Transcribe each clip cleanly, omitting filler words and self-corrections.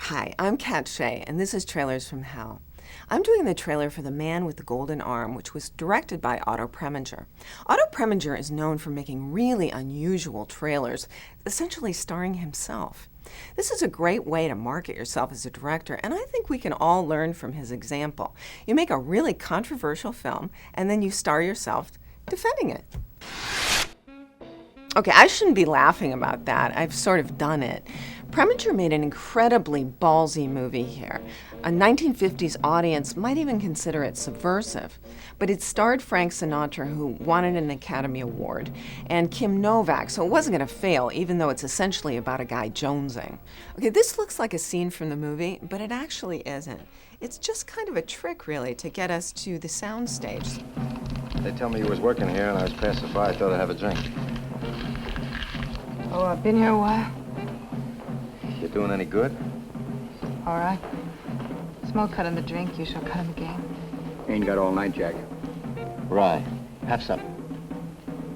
Hi, I'm Katt Shea, and this is Trailers from Hell. I'm doing the trailer for The Man with the Golden Arm, which was directed by Otto Preminger. Otto Preminger is known for making really unusual trailers, essentially starring himself. This is a great way to market yourself as a director, and I think we can all learn from his example. You make a really controversial film, and then you star yourself defending it. Okay, I shouldn't be laughing about that. I've sort of done it. Preminger made an incredibly ballsy movie here. A 1950s audience might even consider it subversive. But it starred Frank Sinatra, who wanted an Academy Award, and Kim Novak, so it wasn't going to fail, even though it's essentially about a guy jonesing. Okay, this looks like a scene from the movie, but it actually isn't. It's just kind of a trick, really, to get us to the soundstage. They tell me you was working here, and I was passing by. I thought I'd have a drink. Oh, I've been here a while. You doing any good? All right. Small cut in the drink, usual cut in the game. Ain't got all night, Jack. Rye. Have some.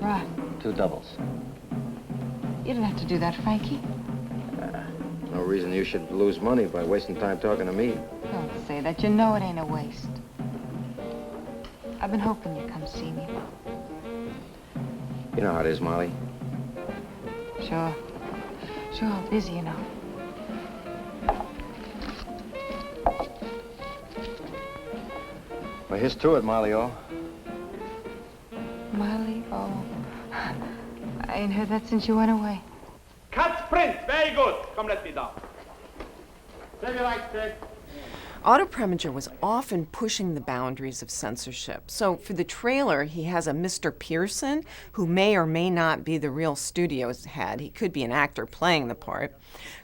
Right. 2 doubles. You didn't have to do that, Frankie. No reason you should lose money by wasting time talking to me. Don't say that. You know it ain't a waste. I've been hoping you'd come see me. You know how it is, Molly. Sure. Sure, I'm busy, you know. Well, here's to it, Molly-O. Molly-O. I ain't heard that since you went away. Cut sprint, very good. Come, let me down. Very right, sir. Otto Preminger was often pushing the boundaries of censorship. So for the trailer, he has a Mr. Pearson, who may or may not be the real studio's head. He could be an actor playing the part.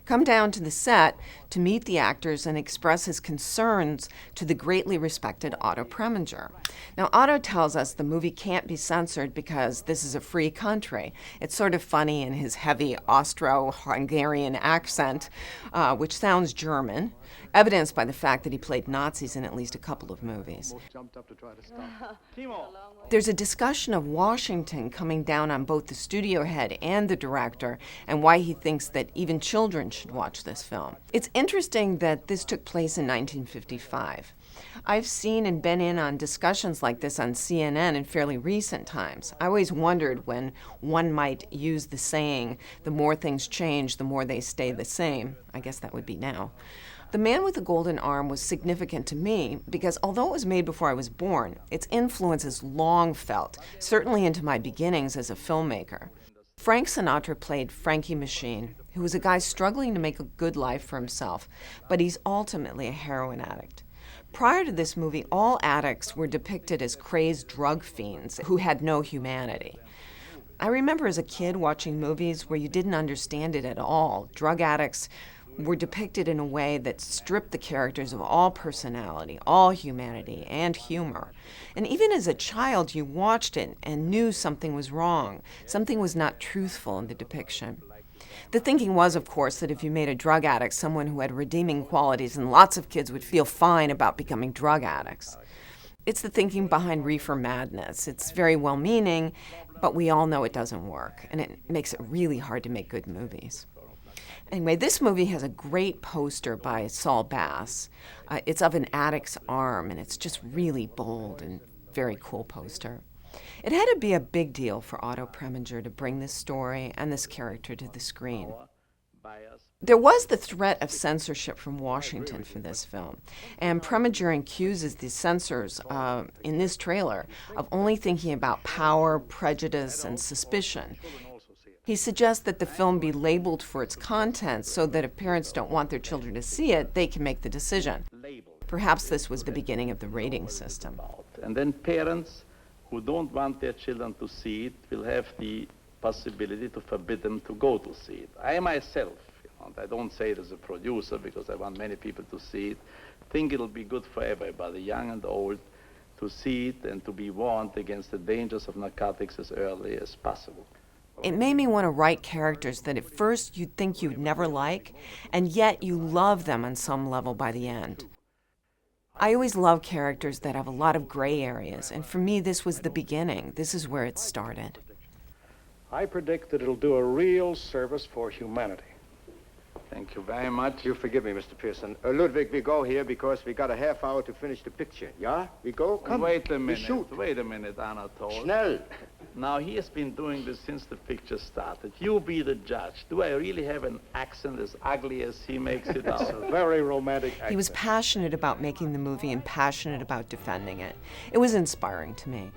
Come down to the set to meet the actors and express his concerns to the greatly respected Otto Preminger. Now, Otto tells us the movie can't be censored because this is a free country. It's sort of funny in his heavy Austro-Hungarian accent, which sounds German, evidenced by the fact that he played Nazis in at least a couple of movies. There's a discussion of Washington coming down on both the studio head and the director, and why he thinks that even children should watch this film. It's interesting that this took place in 1955. I've seen and been in on discussions like this on CNN in fairly recent times. I always wondered when one might use the saying, the more things change, the more they stay the same. I guess that would be now. The Man with the Golden Arm was significant to me because although it was made before I was born, its influence is long felt, certainly into my beginnings as a filmmaker. Frank Sinatra played Frankie Machine, who was a guy struggling to make a good life for himself, but he's ultimately a heroin addict. Prior to this movie, all addicts were depicted as crazed drug fiends who had no humanity. I remember as a kid watching movies where you didn't understand it at all. Drug addicts were depicted in a way that stripped the characters of all personality, all humanity, and humor. And even as a child, you watched it and knew something was wrong. Something was not truthful in the depiction. The thinking was, of course, that if you made a drug addict someone who had redeeming qualities, and lots of kids would feel fine about becoming drug addicts. It's the thinking behind reefer madness. It's very well-meaning, but we all know it doesn't work, and it makes it really hard to make good movies. Anyway, this movie has a great poster by Saul Bass. It's of an addict's arm, and it's just really bold and very cool poster. It had to be a big deal for Otto Preminger to bring this story and this character to the screen. There was the threat of censorship from Washington for this film, and Preminger accuses the censors in this trailer of only thinking about power, prejudice, and suspicion. He suggests that the film be labeled for its content so that if parents don't want their children to see it, they can make the decision. Perhaps this was the beginning of the rating system. And then parents who don't want their children to see it will have the possibility to forbid them to go to see it. I myself, I don't say it as a producer because I want many people to see it, think it'll be good for everybody, young and old, to see it and to be warned against the dangers of narcotics as early as possible. It made me want to write characters that at first you'd think you'd never like, and yet you love them on some level by the end. I always love characters that have a lot of gray areas, and for me this was the beginning. This is where it started. I predict that it'll do a real service for humanity. Thank you very much. You forgive me, Mr. Pearson. Ludwig, we go here because we got a half hour to finish the picture. Yeah? We go? Come. Wait a We minute. shoot. Wait a minute, Anatole. Schnell. Now, he has been doing this since the picture started. You be the judge. Do I really have an accent as ugly as he makes it out? It's a very romantic accent. He was passionate about making the movie and passionate about defending it. It was inspiring to me.